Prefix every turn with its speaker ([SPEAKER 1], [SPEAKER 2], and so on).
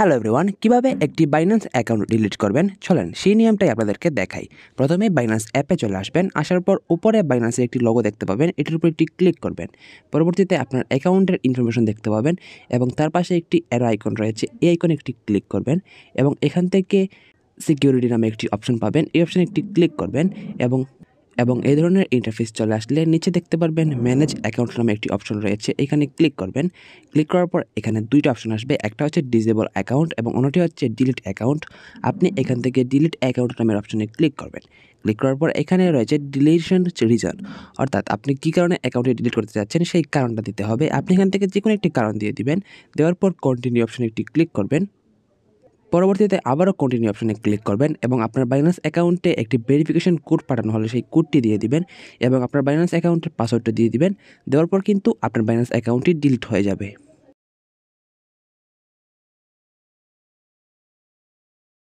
[SPEAKER 1] Hello everyone, কিভাবে একটি Binance account delete করবেন চলেন সেই নিয়মটাই আপনাদেরকে দেখাই। প্রথমে বাইন্যান্স অ্যাপে চলে আসবেন। আসার পর উপরে বাইন্যান্সের একটি লোগো দেখতে পাবেন, এটির উপর একটি ক্লিক করবেন। পরবর্তীতে আপনার অ্যাকাউন্টের ইনফরমেশন দেখতে পাবেন এবং তার পাশে একটি অ্যারো আইকন রয়েছে, এই আইকনে একটি ক্লিক করবেন এবং এখান থেকে সিকিউরিটি নামে একটি অপশন পাবেন, এই অপশনে একটি ক্লিক করবেন এবং এই ধরনের ইন্টারফেস চলে আসলে নিচে দেখতে পারবেন ম্যানেজ অ্যাকাউন্ট নামে একটি অপশন রয়েছে, এখানে ক্লিক করবেন। ক্লিক করার পর এখানে দুইটা অপশন আসবে, একটা হচ্ছে ডিসেবল অ্যাকাউন্ট এবং অন্যটি হচ্ছে ডিলিট অ্যাকাউন্ট। আপনি এখান থেকে ডিলিট অ্যাকাউন্ট নামের অপশনে ক্লিক করবেন। ক্লিক করার পর এখানে রয়েছে ডিলিশন রিজন, অর্থাৎ আপনি কী কারণে অ্যাকাউন্টে ডিলিট করতে চাচ্ছেন সেই কারণটা দিতে হবে। আপনি এখান থেকে যে কোনো একটি কারণ দিয়ে দিবেন। দেওয়ার পর কন্টিনিউ অপশনে একটি ক্লিক করবেন। পরবর্তীতে আবারও কন্টিনিউ অপশনে ক্লিক করবেন এবং আপনার বাইন্যান্স অ্যাকাউন্টে একটি ভেরিফিকেশন কোড পাঠানো হলে সেই কোডটি দিয়ে দিবেন এবং আপনার বাইন্যান্স অ্যাকাউন্টের পাসওয়ার্ডটা দিয়ে দিবেন। দেওয়ার পর কিন্তু আপনার বাইন্যান্স অ্যাকাউন্টটি ডিলিট হয়ে যাবে।